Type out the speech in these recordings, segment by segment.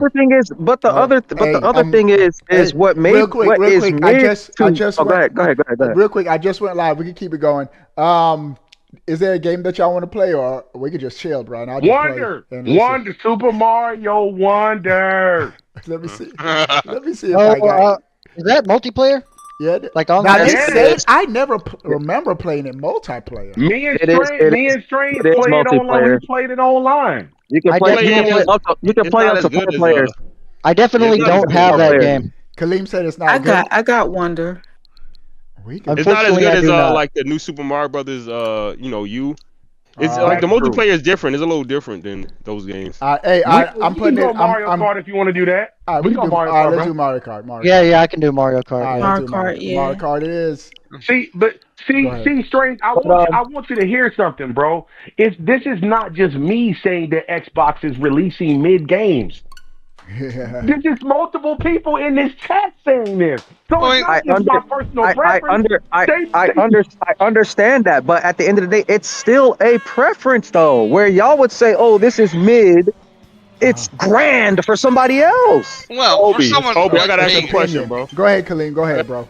other thing is, but the other thing is what made real quick, what real is quick. mid I just to, went, go ahead. real quick. I just went live. We can keep it going. Is there a game that y'all want to play, or we could just chill, bro? And I'll just Wonder, play and listen. Wonder, Super Mario Wonder. Let me see. Let me see if I got. Is that multiplayer? Yeah. Like on now they Yeah, say I never remember playing it multiplayer. Me and Strange it is played it online. multiplayer. We played it online. You can play. You can play up to 4 players. I definitely don't have that game. Kaleem said it's not good. I got Wonder. It's not as good as like the new Super Mario Brothers. It's like the multiplayer is different. It's a little different than those games. I'm putting it. Mario Kart if you want to do that. We can do Mario Kart. Let's do Mario Kart. Yeah, I can do Mario Kart. Mario Kart, yeah. Mario Kart it is. See, Strange. I want you to hear something, bro. This is not just me saying that Xbox is releasing mid games. Yeah. There's just multiple people in this chat saying this. So it's not just my personal preference. I understand that, but at the end of the day, it's still a preference, though. Where y'all would say, "Oh, this is mid," it's grand for somebody else. Well, for someone, I gotta ask a question, bro. Go ahead, Kaleem. Go ahead, bro.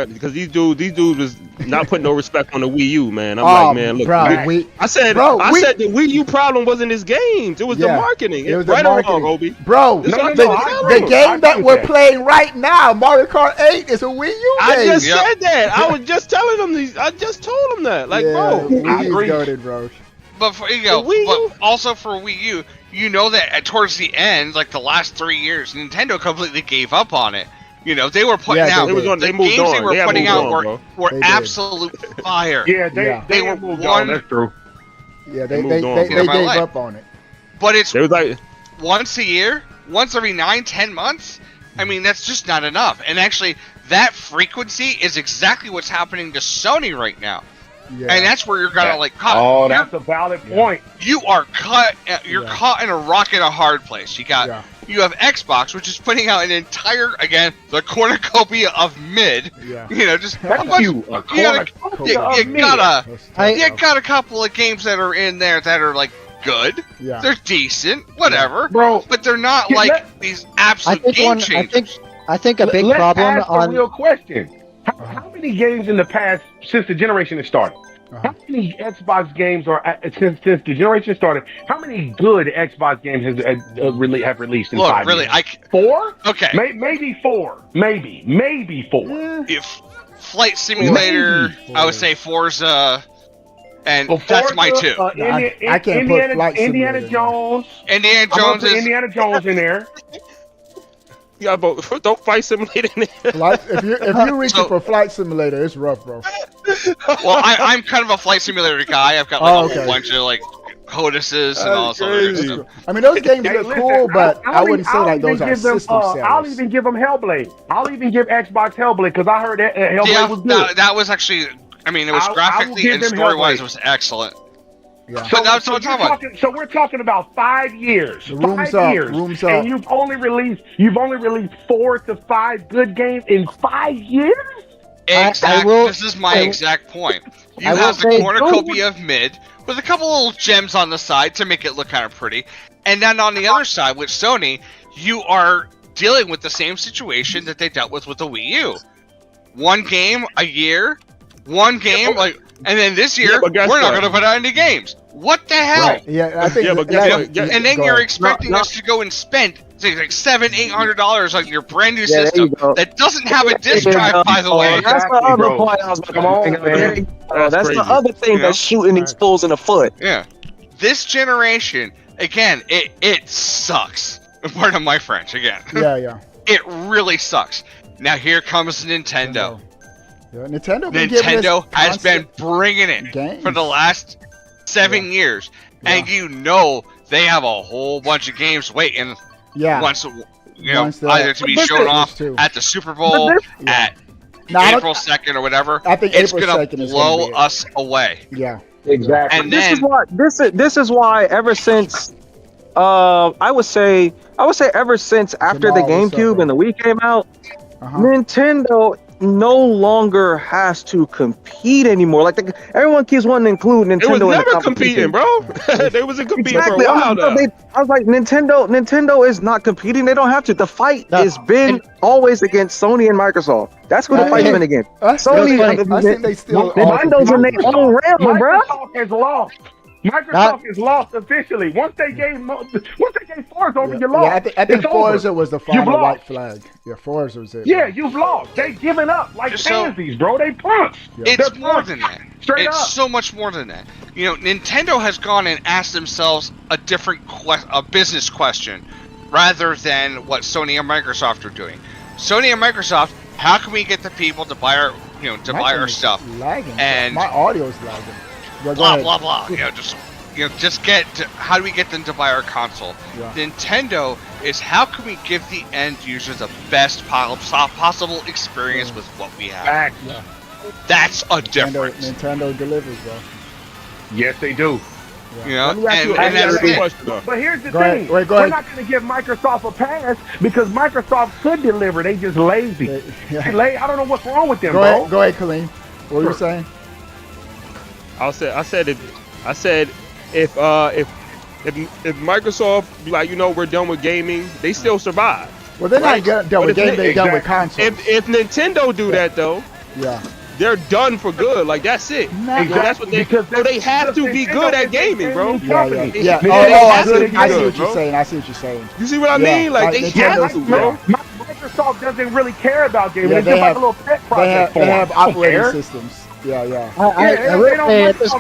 Because these dudes was not putting no respect on the Wii U, man. I'm like, man, look, bro, I said the Wii U problem wasn't his games. It was the marketing. It was right the marketing. or wrong, Obi? Bro, the game that we're playing right now, Mario Kart 8, is a Wii U game. I just said that. I was just telling them these. I just told them that. Like, bro, Wii U's goated, bro. But but also for Wii U, you know that towards the end, like the last 3 years, Nintendo completely gave up on it. You know, they were putting out the games they were putting out were absolute fire. Yeah, they were moved on. That's true. Yeah, they gave up on it. But it's like once a year, once every 9-10 months. I mean, that's just not enough. And actually, that frequency is exactly what's happening to Sony right now. Yeah. And that's where you're gonna that's a valid point. You are caught. You're caught in a rock and a hard place. You have Xbox, which is putting out an entire the cornucopia of mid. Yeah. You know, just you got a couple of games that are in there that are like good. Yeah. They're decent, whatever, bro. But they're not these absolute game changers. I think a big problem on a real question. How many games in the past since the generation has started? How many Xbox games since the generation started? How many good Xbox games have released in 5 years? 4? Okay, maybe 4. Maybe 4. If Flight Simulator, I would say Forza, and that's my 2. I can't put Flight Simulator. Indiana Jones in there. Yeah, but don't Flight Simulator in there. If you're reaching for Flight Simulator, it's rough, bro. Well, I'm kind of a Flight Simulator guy. I've got a whole bunch of HOTASes and all this other stuff. I mean, those games look cool, but I wouldn't say like those are system sellers. I'll even give them Hellblade. I'll even give Xbox Hellblade because I heard that Hellblade was good. That was actually, I mean, it was graphically and story-wise, it was excellent. Yeah. So that's what we're talking about. So we're talking about 5 years. Rooms 5 up, years. rooms and up. you've only released 4 to 5 good games in 5 years? Exactly. This is my exact point. You have the cornucopia of mid with a couple little gems on the side to make it look kind of pretty. And then on the other side with Sony, you are dealing with the same situation that they dealt with the Wii U. One game a year, and then this year we're not going to put out any games. What the hell? Right. Yeah, I think. And then you're expecting us to go and spend like $700-800 on your brand new system that doesn't have a disk drive, by the way. That's the other point I was going to make. That's the other thing that's shooting these fools in the foot. Yeah, this generation again, it sucks. Pardon my French again. Yeah. It really sucks. Now here comes Nintendo. Yeah, Nintendo has been bringing it for the last 7 years, and they have a whole bunch of games waiting. Yeah. Either to be shown off at the Super Bowl, at April 2nd or whatever. I think it's gonna blow us away. Yeah. Exactly. And this is why ever since I would say ever since after the GameCube and the Wii came out, Nintendo no longer has to compete anymore. Like everyone keeps wanting to include Nintendo. It was in the never competition. competing, bro. They wasn't competing Exactly. for a while now. I was like, Nintendo is not competing. They don't have to. The fight has been always against Sony and Microsoft. That's who the fight's been against. Sony, I think they still Nintendo's in their own realm, bro. Microsoft has lost. Microsoft is lost officially. Once they gave Forza over, you lost. I think Forza was the final white flag. Yeah, Forza was it. Yeah, you've lost. They've given up like pansies, bro. They punch. Yeah. It's more than that. Straight up. It's so much more than that. You know, Nintendo has gone and asked themselves a different a business question rather than what Sony and Microsoft are doing. Sony and Microsoft, how can we get the people to buy our, buy our stuff? Lagging. And my audio's lagging. Blah blah blah. Just get to, how do we get them to buy our console? Yeah. Nintendo is how can we give the end user the best possible experience with what we have? Yeah. That's a difference. Nintendo delivers, bro. Yes, they do. Yeah. And that's the question, though. But here's the Go thing: ahead. we're not going to give Microsoft a pass because Microsoft could deliver. They just lazy. I don't know what's wrong with them, bro. Go ahead, Colleen. What were you saying? I said if Microsoft be like, we're done with gaming, they still survive. Well, they're not done with gaming. They're done with consoles. If Nintendo do that though, they're done for good. Like that's it. Exactly. That's what they have to be good at gaming, bro. Yeah. I see what you're saying. I see what you're saying. You see what I mean? Like they have to, bro. Microsoft doesn't really care about gaming. Yeah, They just like a little pet project they have operating systems. Yeah. I will say at this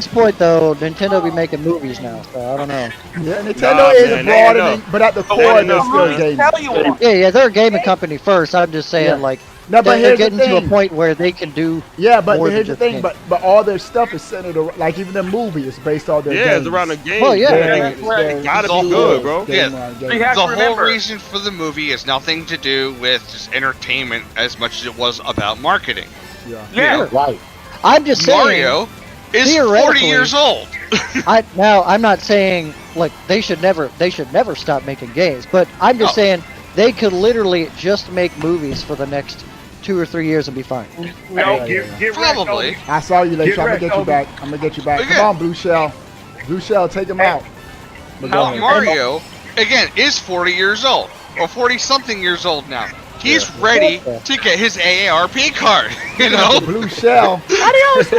point though, Nintendo be making movies now, so I don't know. Yeah, Nintendo is broadening, but at the core, they're still gaming. Yeah, they're a gaming company first. I'm just saying, they're getting to a point where they can do. Yeah, but here's the thing. But all their stuff is centered around, like even the movie is based on their games. It's around the game. Well, yeah, it gotta be good, bro. The whole reason for the movie is nothing to do with just entertainment as much as it was about marketing. Yeah, right. I'm just saying. Mario is 40 years old. I'm not saying they should never stop making games, but I'm just saying they could literally just make movies for the next 2 or 3 years and be fine. No, get probably. I saw you later. I'm gonna get you back. Come on, Blue Shell. Blue Shell, take him out. Mario, again, is 40 years old or 40-something years old now. He's ready to get his AARP card, Blue Shell. Adios,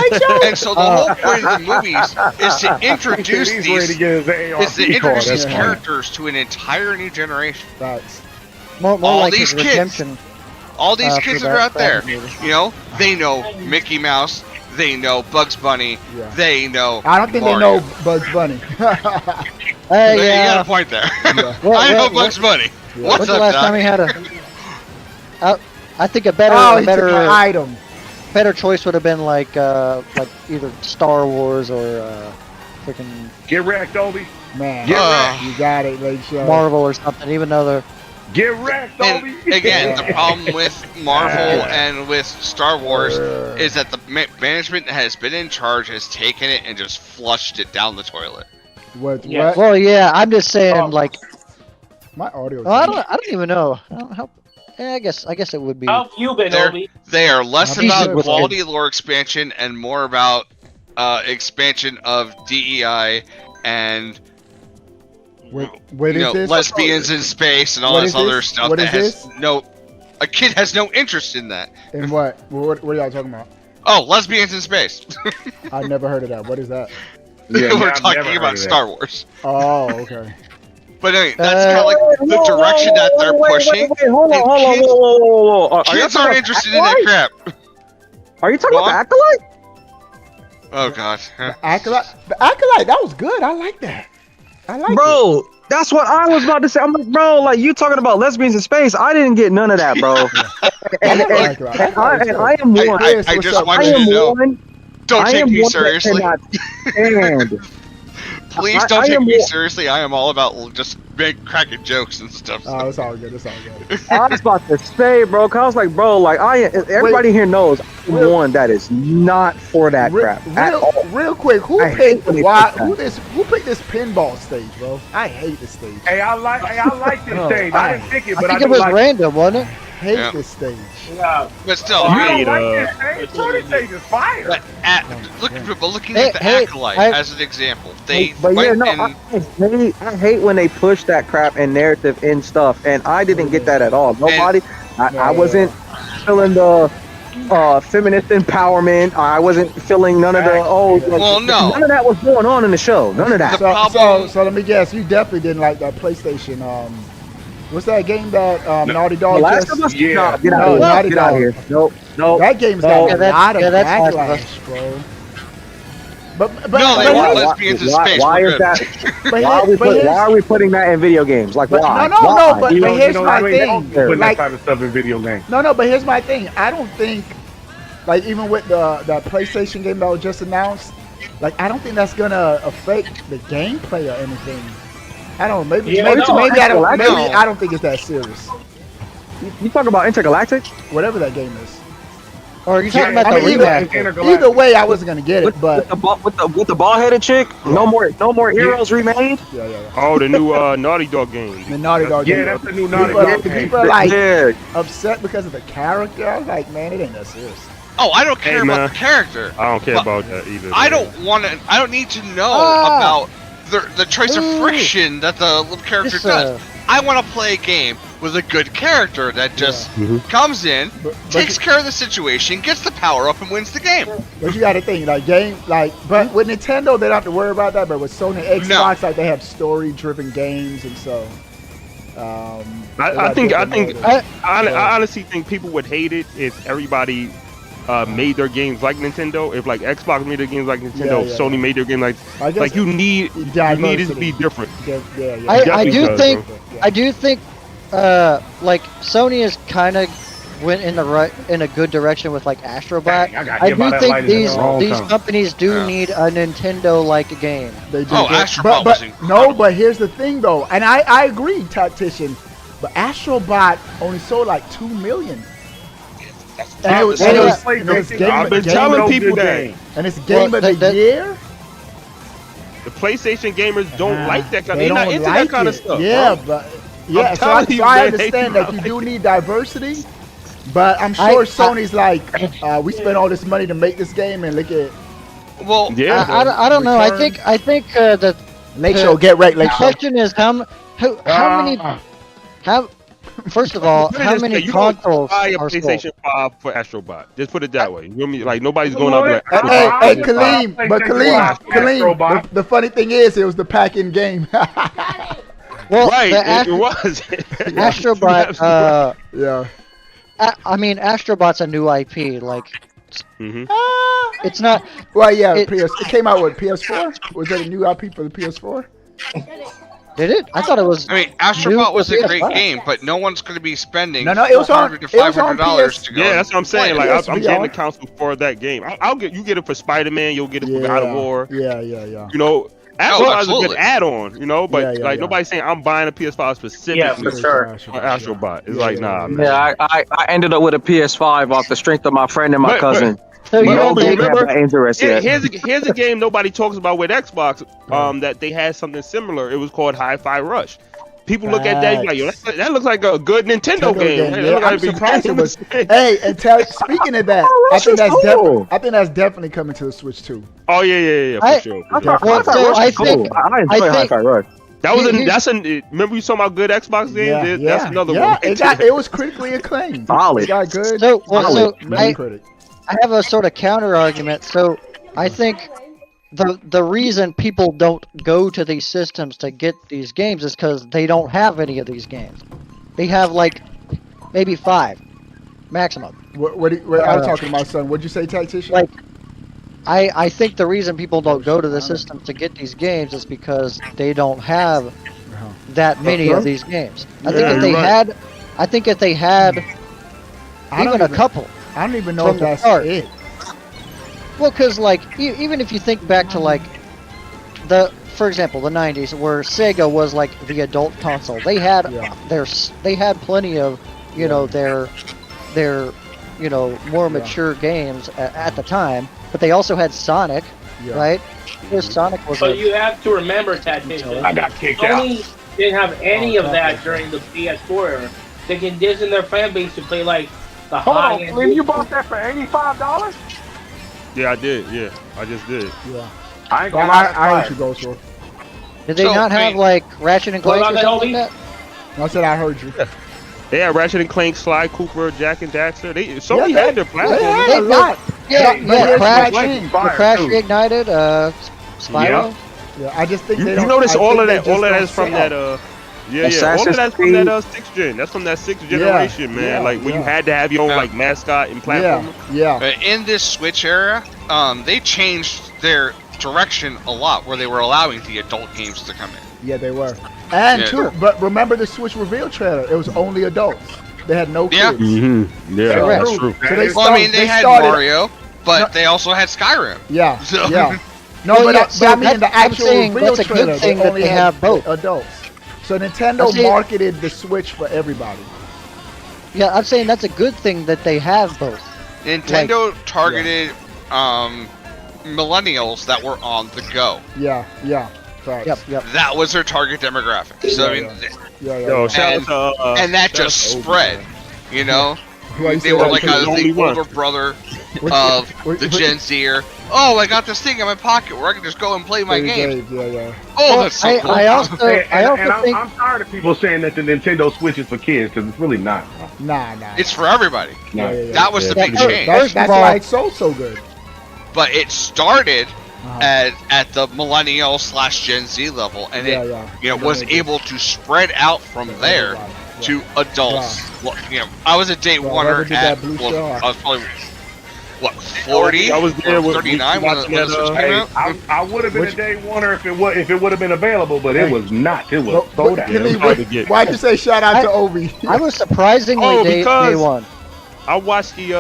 and so the whole point of the movies is to introduce these characters to an entire new generation. That's more all like these kids. Redemption. All these kids that are out there, they know Mickey Mouse, they know Bugs Bunny, they know I don't think Mario. they know Bugs Bunny. You got a point there. I know Bugs Bunny. What's the last time we had I think a better item. Better choice would have been like either Star Wars or freaking Get wrecked, Obi. Man, you got it, Late Show. Marvel or something, even though they're Get wrecked, Obi. Again, the problem with Marvel and with Star Wars is that the management that has been in charge has taken it and just flushed it down the toilet. What? Well, yeah, I'm just saying, my audio. Well, I don't even know. I guess it would be. How have you been, Obi? They are less about quality lore expansion and more about expansion of DEI and lesbians in space and all this other stuff that has a kid has no interest in that. In what? What are y'all talking about? Oh, lesbians in space. I never heard of that. What is that? We're talking about Star Wars. Oh, okay. But anyway, that's kind of like the direction that they're pushing. Hold on. Kids aren't interested in that crap. Are you talking about the Acolyte? Oh god. The Acolyte, that was good. I like that. Bro, that's what I was about to say. I'm like, bro, you talking about lesbians in space? I didn't get none of that, bro. and I am one. I just want you to know. Don't take me seriously. Please don't take me seriously. I am all about just cracking jokes and stuff. Oh, it's all good. I was about to say, bro, cause I was like, bro, everybody here knows I'm one that is not for that crap at all. Real quick, who picked this pinball stage, bro? I hate this stage. Hey, I like this stage. I didn't pick it, but I think it was random, wasn't it? hate this stage. Yeah. But still, I don't like this stage. This stage is fire. But looking at the Acolyte as an example, they I hate when they push that crap and narrative in stuff, and I didn't get that at all. Nobody, I wasn't feeling the feminist empowerment. I wasn't feeling none of the none of that was going on in the show. None of that. So let me guess, you definitely didn't like that PlayStation. What's that game that Naughty Dog? Last of Us? Yeah, Get out of here. Nope. That game's got a lot of backlash, bro. But no, they want lesbians in space. Why is that? Why are we putting that in video games? Like, why? No. But here's my thing. Putting that type of stuff in video games. No. But here's my thing. I don't think, like, even with the PlayStation game that was just announced, like, I don't think that's gonna affect the gameplay or anything. I don't know. Maybe I don't think it's that serious. You talk about Intergalactic? Whatever that game is. Or are you talking about the remake? Either way, I wasn't gonna get it. But with the ball-headed chick, no more Heroes remade. Yeah. Oh, the new Naughty Dog game. The Naughty Dog game. Yeah, that's the new Naughty Dog game. People are like upset because of the character. I was like, man, it ain't that serious. Oh, I don't care about the character. I don't care about that either. I don't need to know about the trace of friction that the little character does. I want to play a game with a good character that just comes in, takes care of the situation, gets the power up, and wins the game. But you got to think, but with Nintendo, they don't have to worry about that. But with Sony and Xbox, like, they have story-driven games, and so. I honestly think people would hate it if everybody made their games like Nintendo. If like Xbox made their games like Nintendo, Sony made their game like you need it to be different. I do think like Sony is kind of went in a good direction with like Astrobot. I do think these companies do need a Nintendo-like game. They do. Astrobot was incredible. No, but here's the thing though, and I agree, Tactician, but Astrobot only sold like 2 million. I've been telling people that. And it's game of the year? The PlayStation gamers don't like that kind of stuff. They're not into that kind of stuff. Yeah, bro. So I understand that you do need diversity, but I'm sure Sony's like, we spent all this money to make this game and look at. Well, I don't know. I think the Lake Show, get right, Lake Show. The question is how many. First of all, how many consoles buy a PlayStation 5 for Astrobot? Just put it that way. You know what I mean? Like nobody's going up like. Hey, Kaleem. The funny thing is, it was the pack-in game. Well, right, it was. Astrobot. Yeah. I mean, Astrobot's a new IP. Like, it's not. Well, yeah. It came out with PS4. Was that a new IP for the PS4? Did it? I thought it was. I mean, Astrobot was a great game, but no one's going to be spending it was $400 to $500 to go. Yeah, that's what I'm saying. Like, I'm getting the console for that game. You get it for Spider-Man. You'll get it for God of War. Yeah. You know, Astrobot is a good add-on. You know, but nobody's saying I'm buying a PS5 specifically for sure. for Astrobot. It's like, nah, man. Yeah, I ended up with a PS5 off the strength of my friend and my cousin. So you don't remember? Here's a game nobody talks about with Xbox. That they had something similar. It was called Hi-Fi Rush. People look at that like, yo, that looks like a good Nintendo game. I'm surprised it was. Hey, and speaking of that, I think that's definitely coming to the Switch too. Oh yeah, for sure. I enjoy Hi-Fi Rush. Remember you talking about good Xbox games? That's another one. It was critically acclaimed. Solid. It got good. I have a sort of counter argument. So I think the reason people don't go to these systems to get these games is because they don't have any of these games. They have like maybe 5 maximum. What I was talking about, son. What'd you say, Tactician? Like, I think the reason people don't go to the system to get these games is because they don't have that many of these games. I think if they had even a couple. I don't even know if that's it. Well, because like even if you think back to like for example, the 90s, where Sega was like the adult console, they had plenty of their more mature games at the time, but they also had Sonic, right? Sonic was. But you have to remember, Tactician. I got kicked out. Sony didn't have any of that during the PS4 era. they condition their fan base to play like the Hold high on, end. Slim, you bought that for $85? Yeah, I did. Yeah, I just did. Yeah. I ain't gonna lie. I heard you go, so. Did they not have like Ratchet and Clank or something like that? I said I heard you. They had Ratchet and Clank, Sly Cooper, Jack and Daxter. Sony had their platform. They had a lot. Crash Reignited, Spyro. Yeah, I just think You they don't. notice I all think of they that. just All of that don't is from sell. that. All of that's from that 6th gen. That's from that 6th generation, man. yeah, like when you had to have your own like mascot and platform. Yeah. In this Switch era, they changed their direction a lot, where they were allowing the adult games to come in. Yeah, they were. And Yeah. too, but remember the Switch reveal trailer? It was only adults. They had no kids. Yeah. Mm-hmm. Yeah, So- that's true. So they Well, I mean, they had started, Mario, but they also had Skyrim. Yeah, So- yeah. No, Well, but, yeah, but so I mean, in the I'm actual saying reveal that's a good trailer, thing they that only they had have both. adults. So I'm Nintendo saying- marketed the Switch for everybody. Yeah, I'm saying that's a good thing that they have both. Nintendo targeted millennials that were on the go. Yeah. Facts. Yep. That was their target demographic. So I mean, Yeah. Yo, shout out to, and that shout out just to spread. You know, Why you they say were that? like Because the there's only one. older brother What- of what- the what- Gen Zer. Oh, I got this thing in my pocket where I can just go and play my games. Yeah. Oh, that's so cool. I also think I'm tired of people saying that the Nintendo Switch is for kids because it's really not. Nah. It's for everybody. No. Yeah. That was the big Yeah. change. That's First of why all- it's sold so good. But it started Uh-huh. at the millennial / Gen Z level, and it Yeah. was able to spread out from there Everybody. to adults. Well, I was a day Well, oneer never did at that Blue well, Star. I was probably 40. I was there or with 39 when the watching Switch that, came Hey, out. I would have been a day oneer if it would have been available, but it was not. It was Well, sold but out. Kenny, hard to get. why'd you say shout out to Obi? I was surprisingly Oh, day because- one. I watched the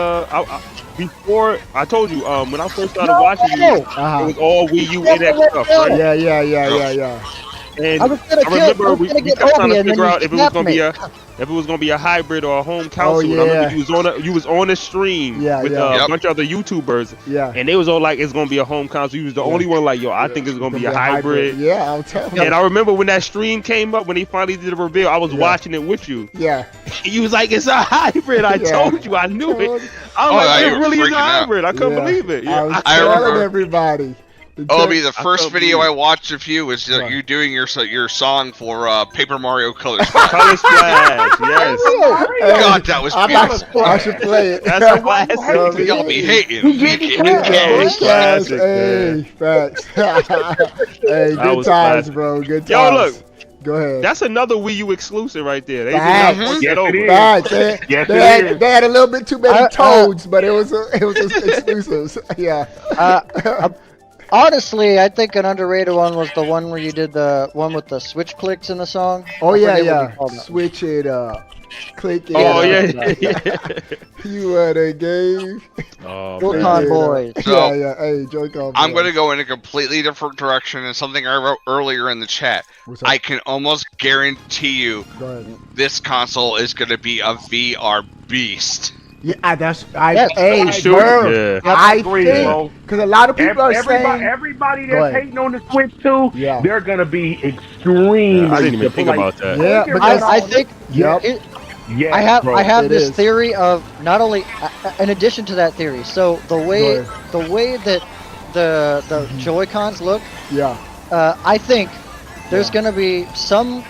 before I told you when I first started watching you, it was all Wii U NX stuff, right? Yeah. And I was gonna kill- remember I was we gonna get kept trying Obi to and then figure you out if it was snapped gonna me. be a hybrid or a home console. And I yeah. remember you was on the stream with a bunch of other YouTubers, Yeah. and they was all like, "It's gonna be a home console." You was the only one like, "Yo, I think it's gonna be a hybrid." Yeah, I'll tell you. And I remember when that stream came up, when they finally did the reveal, I was watching it with you. Yeah. And you was like, "It's a hybrid." I told you, I knew it. I was like, you "It were really is a freaking out. hybrid." I couldn't believe it. I was I telling remember- everybody. Obi, the first felt video weird. I watched of you was you doing your song for Paper Mario Color Color Splash, yes. God, that was beautiful. I should play it. That's a classic. Y'all be hating. Classic, Hey, facts. Hey, That good was times, classic. bro. Good times. Yo, look. Go ahead. That's another Wii U exclusive right there. They did Facts. not fuck Yes, that over. it is. Facts. Yes, they, it had, is. they had a little bit too many toads, but it was exclusives. Yeah. Honestly, I think an underrated one was the one where you did the one with the switch clicks in the song. Oh I yeah, forget what yeah. you called it. Switch it up. Click it. Oh, up. yeah. You are the game. Oh, Joy-Con man. boys. So, yeah. Hey, Joy-Con. I'm boys. going to go in a completely different direction and something I wrote earlier in the chat. What's up? I can almost guarantee you Go ahead. this console is going to be a VR beast. Yeah, Yes. hey, Sure. bro. Yeah. I agree, think bro. because a lot of people are saying. Everybody Go that's ahead. hating on the Switch too, Yeah. they're gonna be extremely. I didn't even think about that. Yeah, because I think Yep. Yeah, I have it this is. theory of not only in addition to that theory. So the way that the Joy-Cons look, Yeah. I think there's gonna be some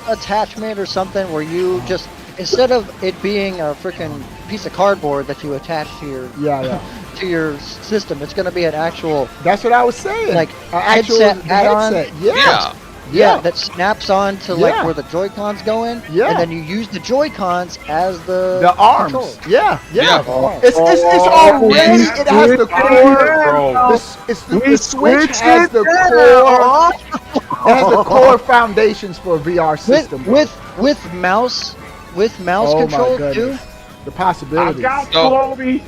attachment or something where you just instead of it being a freaking piece of cardboard that you attach to your Yeah. to your system, it's gonna be an actual That's what I was saying. like An actual headset add-on. headset. Yeah. Yeah, that snaps on to like Yeah. where the Joy-Cons go in, Yeah. and then you use the Joy-Cons as the arms. controller. Yeah. Yeah. It's already. It has the core. bro. The Switch has the core. It has the core foundations for a VR system. with mouse Oh my control goodness. too. The I possibilities. got Oh. Kobe.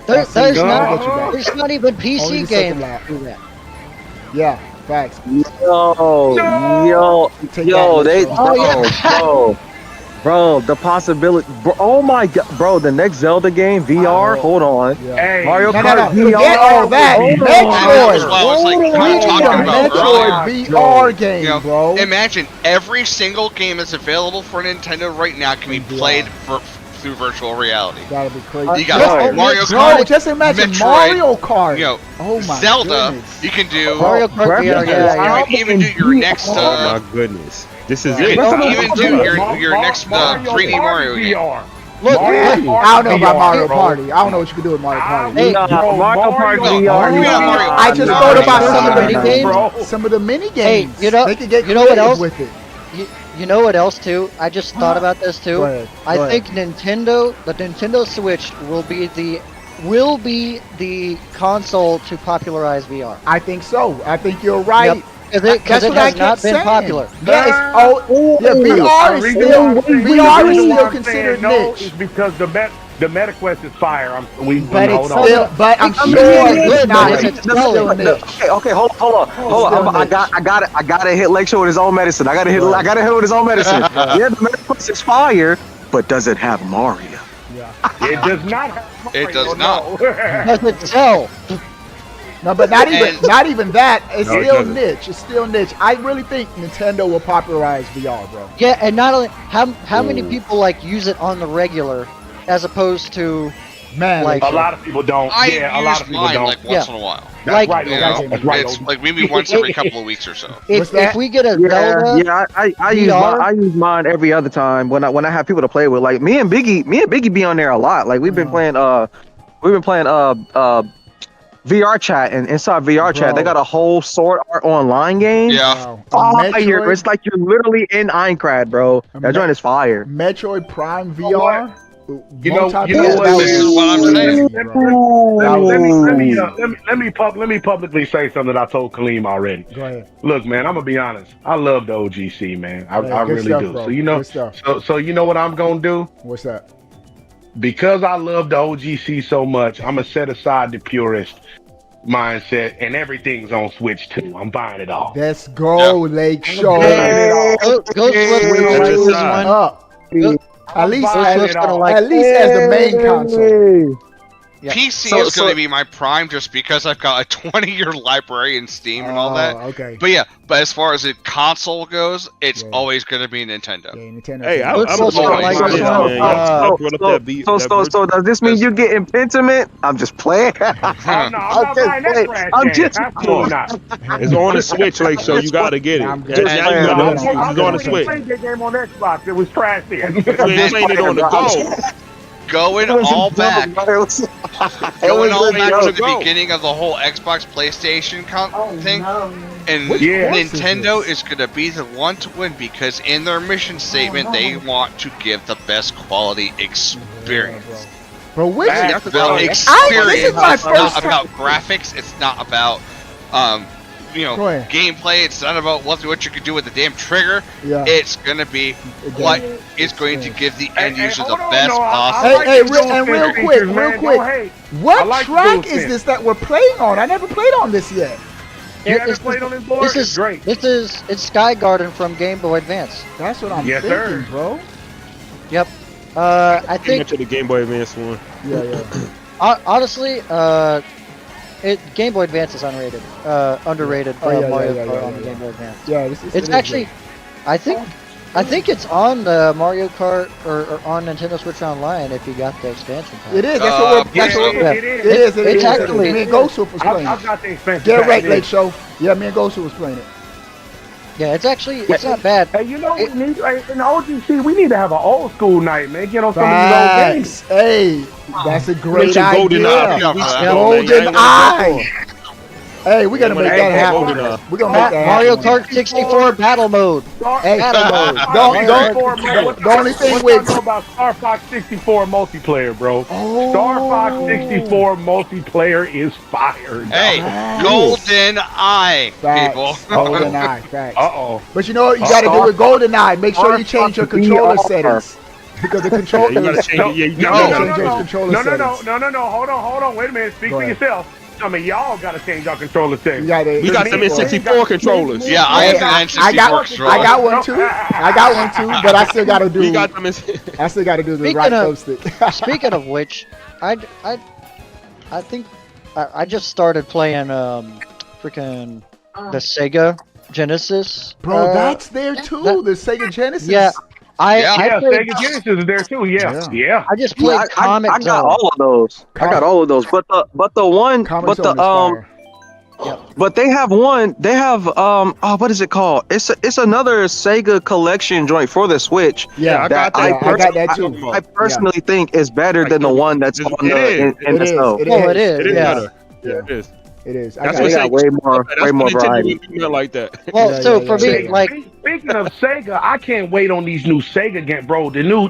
There's Got you not back. there's not even Only PC the games second that lap. do that. Yeah. Facts. Yo, Take yo, that, they, Mitchell. Oh, yeah. Bro, the possibility. Bro, oh my god, bro, the next Zelda game VR. Hold on, Hey, Mario No, Kart no, VR. forget all that. Hold That was Metroid. what I was like We kind of need a talking about Metroid earlier. VR game, You know, bro. imagine every single game that's available for Nintendo right now can be played through virtual reality. That'd be crazy. You got Mario Bro, Kart, just imagine Metroid, Mario Kart. you know, Oh my Zelda. goodness. You can do. Mario Kart VR, You yeah. can even do your next. Oh my goodness, this is You it. can even do your next 3D Mario game. VR. Look, I look, don't know about Mario bro. Party. I don't know what you can do with Mario Party. Hey, Mario Kart no, VR. we got Mario I just Kart. thought about Some some of of the the mini games. Some of the mini Hey, games. you know- they could get you know what creative else? with it. you know what else too? I just thought about this too. Go ahead, I go think the Nintendo Switch will be the console to popularize VR. I think so. I think you're right. Yep. Because it what I has not kept been saying. popular. Yeah, VR is still considered no niche. is because the MetaQuest is fire. But hold it's on. still, but I'm I mean, sure it's it's good, not. but It's it's still niche. Okay, hold on. I gotta hit Lakeshore with his own medicine. I gotta hit with his own medicine. Yeah, the MetaQuest is fire, but does it have Mario? It does not have Mario. It does not. Does it sell? No, but not even that. It's No, it still doesn't. niche. It's still niche. I really think Nintendo will popularize VR, bro. Yeah, and not only how many people like use it on the regular, as opposed to Man, Like- A lot of people don't. I a lot use of people mine don't. like once in a while. That's like- right, You Logan. know, That's right. it's Logan. like maybe once every couple of weeks or so. What's that? if we get a Yeah, Zelda, yeah. VR? I use mine every other time when I have people to play with. Like me and Biggie be on there a lot. Like we've been playing VR chat, and inside VR chat they got a whole Sword Art Online game. Yeah. Wow. Fire! It's like you're literally in Aincrad, bro. That joint is fire. Metroid Prime VR. You know what? This is what I'm saying. Let me publicly say something that I told Kaleem already. Go ahead. Look, man, I'm gonna be honest. I love the OGC, man. I Good really stuff, do. bro. So you know, Good stuff. so you know what I'm gonna do? What's that? Because I love the OGC so much, I'm gonna set aside the purist mindset, and everything's on Switch too. I'm buying it all. Let's go, Lake Show. go Switch Switch this aside. one. Up. At least, buying as, it all. at least as the main console. Yeah. PC So- is going so- to be my prime just because I've got a 20-year library in Steam and all that. Okay. But yeah, but as far as the console goes, it's Yeah. always going to be Nintendo. Yeah, Nintendo. Hey, I'm Let's a go big like fan, this. man. Y'all brought up that beat- that verse. So does this mean you getting Pentiment? I'm just playing. Oh, no, I'm not just buying that saying. trash I'm can. just- Absolutely not. It's on the Switch, like, so you gotta get it. I'm Yeah, just now you playing. know I'm it's just on the already Switch. played that game on Xbox. It was trash then. You ain't playing it on the go. Going all back. Going all back to the Go. beginning of the whole Xbox PlayStation thing, and Yeah. Nintendo is going to be the one to win because in their mission statement they want to give the best quality experience. Bro, which That's The right. this experience is my is not first about graphics. It's not about Go ahead. gameplay. It's not about what you can do with the damn trigger. Yeah. It's gonna be what is going to give the end user the hold on, best no, I possible. like Hey, the real DualSense quick, features, real man. quick. Don't hate. I What like the track DualSense. is this that we're playing on? I never played on this yet. You It- haven't it's- played on this board? This It's is great. it's Sky Garden from Game Boy Advance. That's what I'm Yes, thinking, sir. bro. Yep. I Pretty think much of the Game Boy Advance one. Yeah. honestly, Game Boy Advance is underrated. Underrated Oh, yeah, Mario yeah, Kart yeah, on the yeah. Game Boy Advance. Yeah, It's it is actually, good. I think it's on the Mario Kart or on Nintendo Switch Online if you got the expansion pack. It is. That's what we're. Yeah, That's what yeah. it is. it is. It It's is. actually- Me and Ghost was playing. I've got the expensive Get pack, right, it Lake is. Show. Yeah, me and Ghost was playing it. Yeah, it's not bad. Hey, you know, we need, in the OGC, we need to have an old school night, man. Get on some of these old games. Facts. Hey, that's a great Mention idea. GoldenEye. Yeah, Yeah, Golden man, Eye. Hey, we gotta Yeah, make hey, that happen. GoldenEye. We're gonna make that Mario happen. Kart 64 Battle Mode. Hey, Battle Mode. the only thing What with- y'all know about Star Fox 64 multiplayer, bro? Oh. Star Fox 64 multiplayer is fire. Hey, Golden Eye, people. Facts. Golden Eye. Facts. Uh-oh. But you know what you gotta do with Golden Eye? Make sure you change your controller settings. Because the Yeah, controller you gotta change it. Yeah, you No, gotta no, change no, it. no. Controller No, settings. hold on. Wait a minute. Speak Go for ahead. yourself. some of y'all got to change your controller settings. We got them in 64 controllers. Yeah, I have an N64 controller. I got one too. But I still got to do. We got them in. I still got to do the right joystick. Speaking of which, I think I just started playing freaking the Sega Genesis. Bro, that's there too. The Sega Genesis. Yeah. Yeah, Sega Genesis is there too. Yeah. I just played Comic I got Zone. all of those. I got all of those. But the one, Comic but Zone the is fire. but they have one. They have what is it called? It's another Sega collection joint for the Switch. Yeah, I got that. I got that too. I personally think is better than the one that's on the in the snow. It is. It is Yeah. better. Yeah, it is. It is. That's They what got way more variety. Like that. Well, Yeah, so yeah, for yeah. me, like, Speaking of Sega, I can't wait on these new Sega games, bro. The new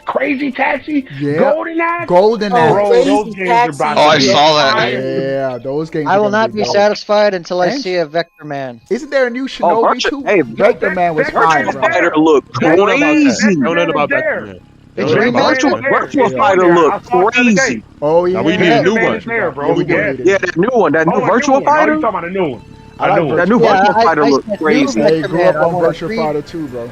Crazy Taxi, Yeah. Golden Axe. Golden Bro, Axe. those games are about Oh, I to be saw that. fire. Yeah, those games. I are will gonna not be dope. satisfied until I And- see a Vector Man. Isn't there a new Shinobi Virtua- too? hey, Vector Man was Vector fire, Man bro. was Fighter look Don't know about that. crazy. Don't know about that. There. Man. It's Vector Man remastered. is there. Virtua It's Fighter on there. look I saw it the other crazy. day. Oh yeah. Now we need a Vector new Man one. is there, bro. we do Yeah. need it. Yeah, that new one, that new Oh, a Virtua new one. Oh, Fighter. you talking about a new one? I like know. That new Yeah, Virtua Fighter I look said crazy. new Hey, Vector grew Man, up I on want a Virtua 3D Fighter too, bro.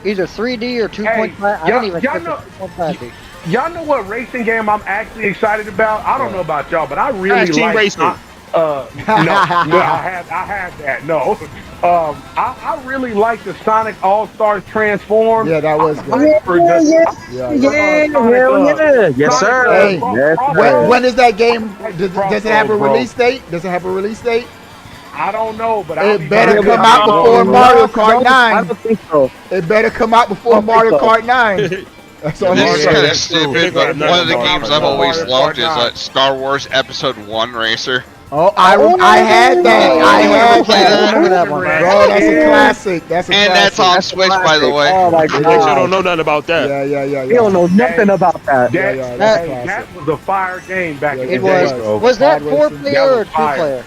either 3D or 2.5. I y'all- don't even y'all think know- it's 2.5D. Y'all know what racing game I'm actually excited about? I don't know about y'all, but I really Fast Team like. Racing. No, I had that. No, I really like the Sonic All Stars Transform. Yeah, that was I'm good. hyped for the- Yeah, Yes, sir. Hey, Yes, sir. when is that game? Does it have a Bro. release date? Does it have a release date? I don't know, but I'll It be better buying come it. out before Mario Kart I 9. don't think so. It better come out before Mario Kart 9. That's all I'm This is saying. kind of stupid, but one of the games I've always Mario loved Kart is Star Wars Episode 1 Racer. Oh, I had that. I had play that. that. Remember that one, Bro, that's a classic. That's a And classic. that's on Switch, by the way. Oh my They don't god. know nothing about that. Yeah. You don't know nothing about that. That, Yeah, that, that's a that was a fire game back in Yeah, the It day, was. bro. Was that Hard 4 racing. player That or was 2 fire. player?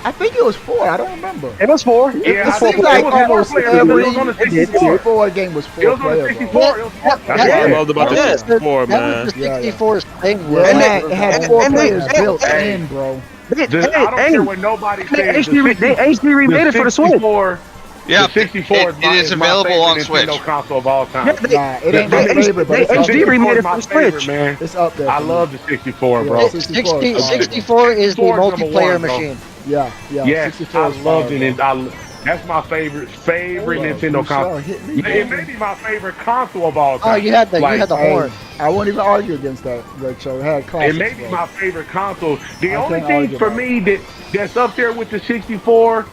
I think it was 4. I don't remember. It was 4. Yeah, It I seems think like it was almost 4 players. every It was on the It did. 64. 4 game was It 4 was on the player, bro. 64. It was That's what I Yeah. loved about the Yeah. 64, That man. was the Yeah, yeah. 64's thing. Yeah, was. it had 4 and they- players built in, bro. I don't care what nobody They says. HD remade it for the Switch. 64, Yeah, the 64 it is my, is is my available on favorite Switch. Nintendo console of all time. Yeah, they- Nah, it ain't my they- favorite, but they it's up HD there. remade it my for the favorite, Switch. man. It's up there. I for me. love the 64, Yeah, bro. 64 60, is fire. 64 is the 64 is number multiplayer one, bro. machine. Yeah. Yes, 64 I is loved fire, it. bro. And that's my favorite Nintendo console. Hit me, It may be my favorite console of all time. Oh, you had the horn. I won't even argue against that show. It had classics. It may be bro. my favorite console. The I only can't thing argue for about me that's up there with the 64,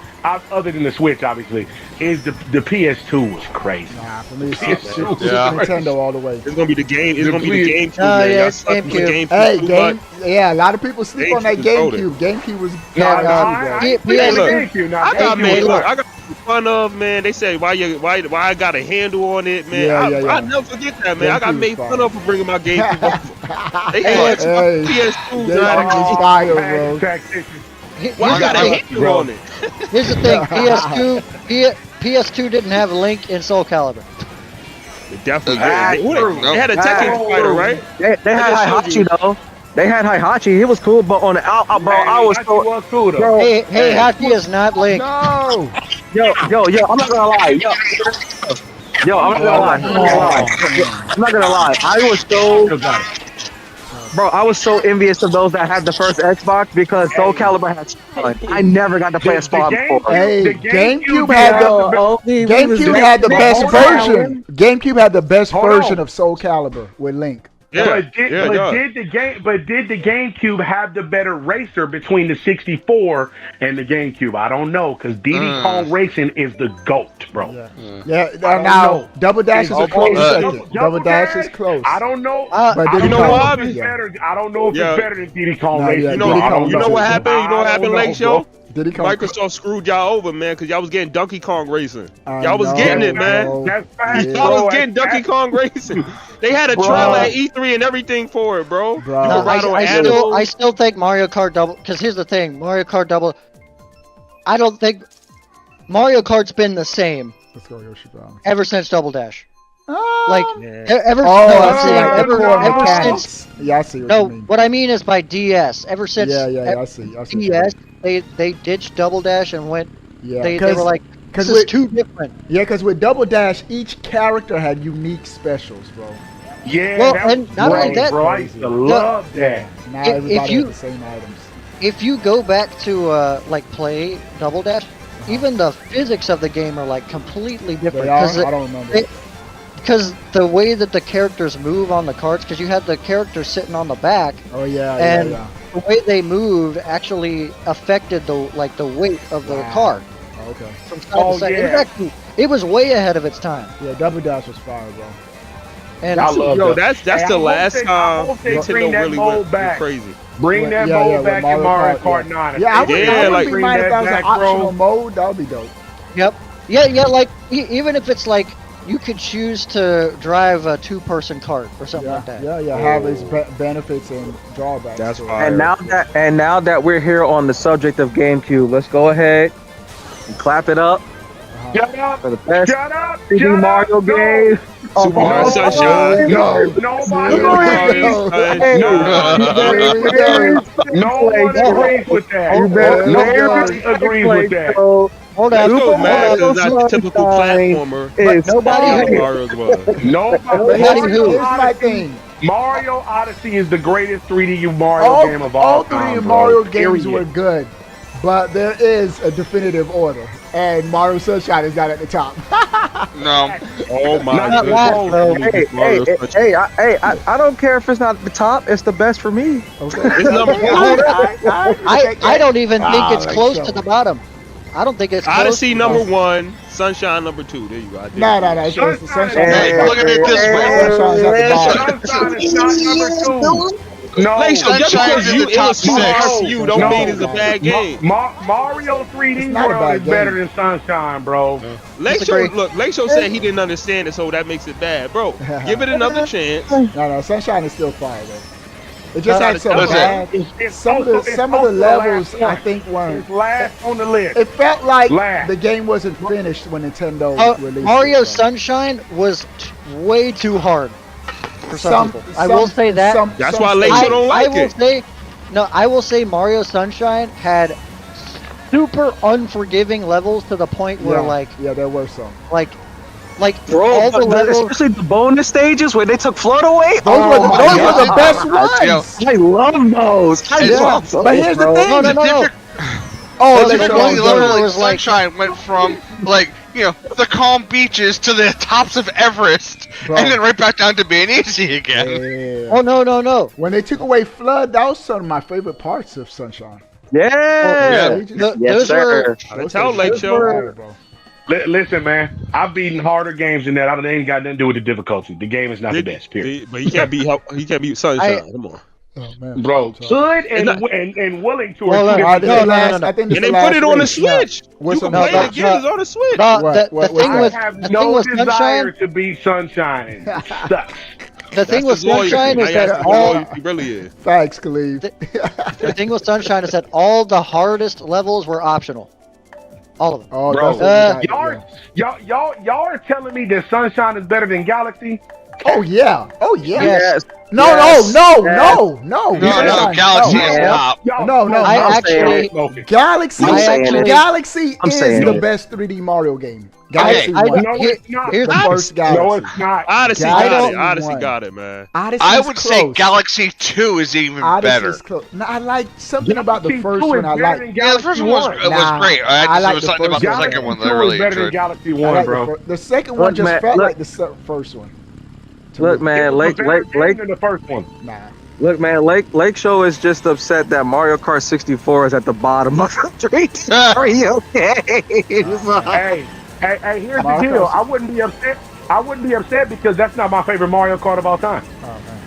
other than the Switch, obviously, is the PS2 was crazy. Nah, for me, it's Yeah. Super Yeah. Nintendo all the way. It's gonna be the game. It's gonna be the GameCube. Oh, man. yeah, Y'all it's suck with the GameCube. Hey, too game. much. Yeah, a lot of people sleep on that GameCube GameCube. GameCube was Yeah, fire, I bro. ain't Yeah, saying look, thank you. Now, I got thank you man. was Look, fire. I got fun of man. They say why I got a handle on it, man. Yeah. I never forget that, man. I got GameCube made was fun fire. of for bringing my GameCube. up. They Hey, thought hey, PS2 GameCube got was it. fire, bro. Why I got a Bro. handle on it? Here's the thing: PS2 didn't have Link in Soul Calibur. They definitely That's did. true. They had a That's Tekken true. fighter, right? They had I just showed Hihachi though. They had Hihachi. He was cool, but on the out, bro, I was so. was cool though. Bro, Hey, Hachi is not Link. No. yo, I'm not gonna lie. Yo, I'm not gonna lie. I'm not gonna lie. I was so. Bro, I was so envious of those that had the first Xbox because Soul Calibur had Spawn. I never got to play a Spawn before. Hey, The GameCube had GameCube had the best version. GameCube had the best Hold version on. of Soul Calibur with Link. Yeah, But did the GameCube have the better racer between the 64 and the GameCube? I don't know, because Diddy Kong Racing is the GOAT, bro. Yeah. don't Now know. Double Dash is a close second. Double Double Dash is Dash? close. I don't know. But I Diddy don't know know what? if it's Yeah. better. I don't know if Yeah. it's better than Diddy Kong Nah, Racing. yeah, You Diddy know, Kong I don't you know what happened? You know what happened, Lake Show? Diddy Kong. Microsoft screwed y'all over, man, because y'all was getting Donkey Kong Racing. I Y'all was know, getting it, bro. man. That's facts, Yeah. Y'all bro. was getting Donkey Kong Racing. They had a Bro. trailer at E3 and everything for it, bro. Bro. You No, could ride on I animals. still think Mario Kart Double. Because here's the thing: Mario Kart Double. I don't think Mario Kart's been the same Let's go, Yoshi Brown. ever since Double Dash. Like ever since. Yeah, I see what No, you mean. what I mean is by DS. Ever since I see DS, they ditched Double Dash and went. Yeah, they were like, this is too different. Yeah, because with Double Dash, each character had unique specials, bro. Yeah, Well, that was and not only that, bro. I used to love that. Now everybody has the same items. If you go back to like play Double Dash, even the physics of the game are like completely different. I don't remember. Because the way that the characters move on the carts, because you had the characters sitting on the back. Oh yeah, and the way they moved actually affected the weight of the cart. Okay. From side to side. It was way ahead of its time. Yeah, Double Dash was fire, bro. And that's the last time Nintendo really went crazy. Bring that mode back in Mario Kart 9. Yeah, I wouldn't bring mind if that was an optional bro. mode. That would be dope. Yep. Yeah. Like even if it's like you could choose to drive a 2-person cart or something like that. Yeah. Have its benefits and drawbacks. That's fire. And now that we're here on the subject of GameCube, let's go ahead and clap it up. Shut up! For the best Shut up! 3D Mario game. Super Mario Sunshine. No one agrees with that. Nobody agrees with that. Hold on. Super Mario is not typical platformer. Nobody Mario's was. Nobody. Here's my thing. Mario Odyssey is the greatest 3D Mario game of all time. All 3D Mario games were good, but there is a definitive order, and Mario Sunshine is not at the top. No. Oh my goodness. Hey, I don't care if it's not at the top. It's the best for me. Okay. It's number I don't even think it's close to the bottom. I don't think it's close. Odyssey number 1, Sunshine number 2. There you go. No. It's the Sunshine. Hey, look at it this way. Sunshine is not number 2. No, Sunshine's in the top 6. You don't mean it's a bad game. Mario 3D World is better than Sunshine, bro. Lake Show said he didn't understand it, so that makes it bad, bro. Give it another chance. No, Sunshine is still fire though. It just had some bad. Some of the levels I think weren't. Last on the list. It felt like the game wasn't finished when Nintendo released Mario it. Sunshine was way too hard. For some people. I will say that. That's why Lake Show don't like it. I will say Mario Sunshine had super unforgiving levels to the point where there were some. Bro, all the levels, especially the bonus stages where they took flood away. Those were the best ones. I love those. I love those. But here's the thing. No. Literally, Sunshine went from the calm beaches to the tops of Everest, and then right back down to being easy again. Yeah. Oh no! When they took away flood, that was some of my favorite parts of Sunshine. Yes, sir. That's how Lake Show. Listen, man, I've beaten harder games than that. I ain't got nothing to do with the difficulty. The game is not the best. Period. But he can't beat Sunshine. Come on. Oh, man. Bro, good and willing to. No. And they put it on the Switch. You can play the games on the Switch. The thing I with have no desire to be Sunshine. Sucks. The thing with Sunshine is that he really is. Thanks, Khalid. The thing with Sunshine is that all the hardest levels were optional. All of them. Oh, bro. Y'all are telling me that Sunshine is better than Galaxy? Oh yeah. Yes. No. Galaxy is top. No. Galaxy is the best 3D Mario game. Galaxy Here's the first Galaxy. No, it's not. Odyssey got it, man. I would say Galaxy 2 is even better. No, I like something about the first one. I like. Yeah, the first one was great. There was something about the second one that I really enjoyed. Galaxy 1, bro. The second one just felt like the first one. Look, man, Lake. The first one. Nah. Look, man, Lake Show is just upset that Mario Kart 64 is at the bottom of the 3D Mario games. Hey, here's the deal. I wouldn't be upset because that's not my favorite Mario Kart of all time. Oh, man.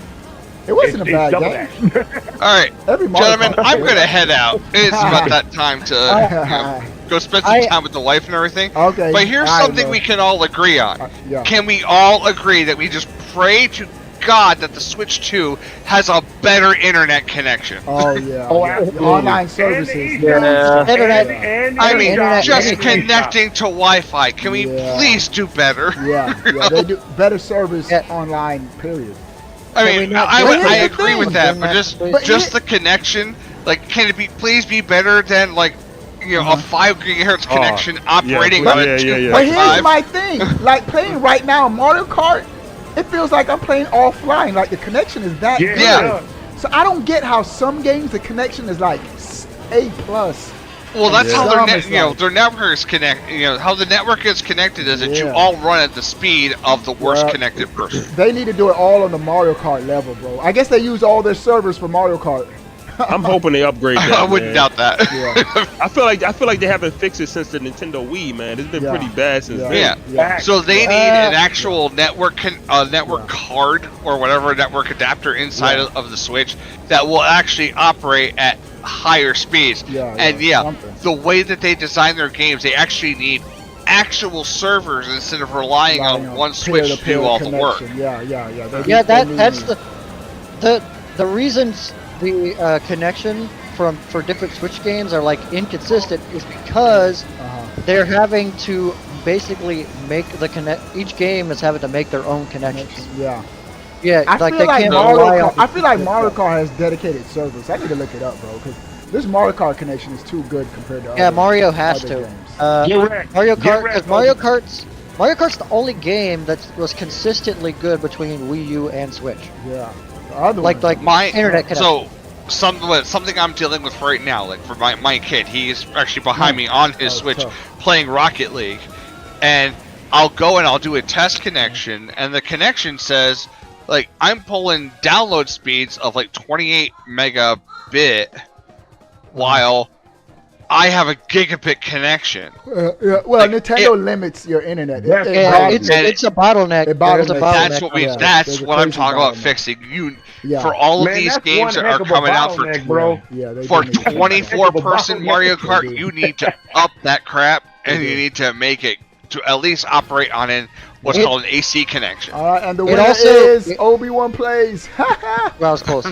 It wasn't a bad game. All right, gentlemen, I'm going to head out. It's about that time to go spend some time with the wife and everything. Okay. But here's something we can all agree on. Can we all agree that we just pray to God that the Switch 2 has a better internet connection. Oh yeah. Oh, yeah. absolutely. Online And services. the eShop. Internet. And the I mean, eShop. just And the eShop. connecting to Wi-Fi. Can we Yeah. please do better? Yeah, yeah. They do better service online. Period. I Can we mean, not I, do would- it? I Here's the agree thing. with that, but But just the connection. Like, can it be please be better than like, you know, a 5 gigahertz connection operating on a yeah, yeah, yeah. 2.5? But here's my thing. Like playing right now Mario Kart, it feels like I'm playing offline. Like the connection is that good. Yeah. So I don't get how some games the connection is like A plus. Well, that's how Some their is you know like- their network is connect. You know how the network is connected is that you Yeah. all run at the speed of the worst Yeah. connected person. They need to do it all on the Mario Kart level, bro. I guess they use all their servers for Mario Kart. I'm hoping they upgrade that. I wouldn't man. doubt that. Yeah. I feel like they haven't fixed it since the Nintendo Wii, man. It's been Yeah. pretty bad since Yeah. then. Yeah. So they need an actual network card or whatever network adapter inside of the Switch that will actually operate at higher speeds. Yeah, And yeah, yeah, something. the way that they design their games, they actually need actual servers instead of relying on one Switch to do all the work. connection. Yeah, yeah, yeah. They Yeah, need- that's the reasons the connection for different Switch games are like inconsistent is because they're having to basically make the each game is having to make their own connections. Yeah. Yeah, I like feel they like can't Mario rely Kart, on. I feel like Mario Kart has dedicated servers. I need to look it up, bro, because this Mario Kart connection is too good compared to Yeah, other, Mario has other to. games. Get wrecked. Mario Get Kart, wrecked, because Mario Kart's the only game that was consistently good between Wii U and Switch. Yeah. The other Like ones- My internet connection. so something I'm dealing with right now, like for my kid, he's actually behind me on his Oh, Switch tough. playing Rocket League, and I'll go and I'll do a test connection, and the connection says like I'm pulling download speeds of like 28 megabit, while I have a gigabit connection. yeah, well, like, Nintendo limits your internet. Yeah, Yeah, bothers it's me. a bottleneck. It There's a bottlenecks. bottleneck. That's what we. Yeah, That's there's a what I'm crazy talking about bottleneck. fixing. You Yeah. for all of Man, these that's games one that heck are of a coming out for bottleneck, bro. Yeah, they for do need to- 24-person Mario Kart, do. you need to up that crap, and you need to make it to at least operate on what's called an AC connection. All right, and the It winner also- is Obi-Wan Plays. Well, I was close.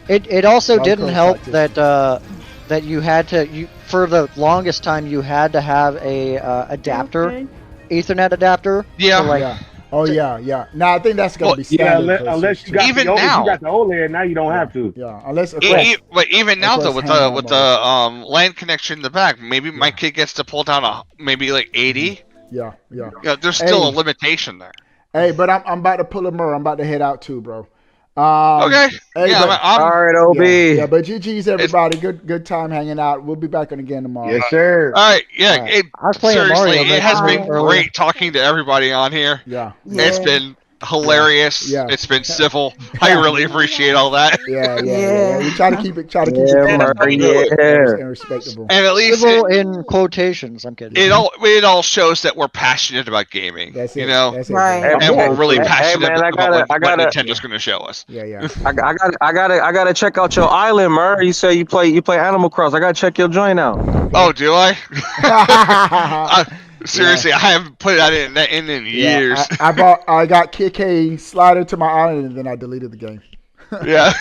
It also Well, didn't close help practice. that you had to for the longest time you had to have a adapter, Ethernet adapter. Yeah. to, like, Yeah. Oh yeah, yeah. Now I think that's gonna Well, be Yeah, standard. unless you got Even the OLED, now. you got the OLED, now you don't have to. Yeah, unless of E- course, e- but even now though, course, with handheld the LAN connection in the back, maybe my kid gets to pull down maybe like 80. yeah, yeah. Yeah, there's still a Hey. limitation there. Hey, but I'm about to pull a Murr. I'm about to head out too, bro. Okay. Hey, Yeah, but, I'm, All right, OB. yeah, but GG's everybody. Good time hanging out. We'll be back on again tomorrow. Yes, sir. all right. Yeah, Alright. I was playing seriously, Mario, it but has been earlier. great talking to everybody on here. Yeah. It's been hilarious. Yeah. It's been civil. I really appreciate all that. Yeah. We try to keep it Yeah, clean Murray, and yeah. respectable. And at least Civil in quotations. I'm kidding. it all shows that we're passionate about gaming. That's it. You know, That's it. Right. bro. and we're really Hey, passionate man, I about gotta- what Nintendo's I going to show us. Yeah. I gotta check out your island, Mur. You say you play Animal Cross. I gotta check your joint out. Oh, do I? Seriously, I haven't put that in years. I got KK slider to my island and then I deleted the game. Yeah.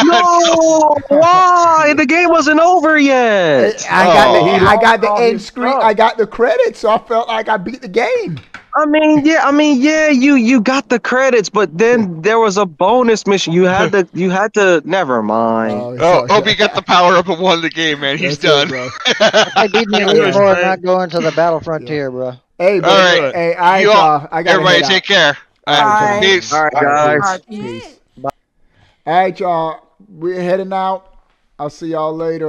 No, why? The game wasn't over yet. I got the all end his screen. stuff. I got the credits, so I felt like I beat the game. I mean, yeah. You got the credits, but then there was a bonus mission. You had to. Never mind. Hope he got the power up and won the game, man. He's done. I beat me before not going to the battle frontier, bro. Hey, bro. All right. Hey, I You all- got Everybody take care. Bye. Peace. All right, guys. Peace. All right, y'all. We're heading out. I'll see y'all later.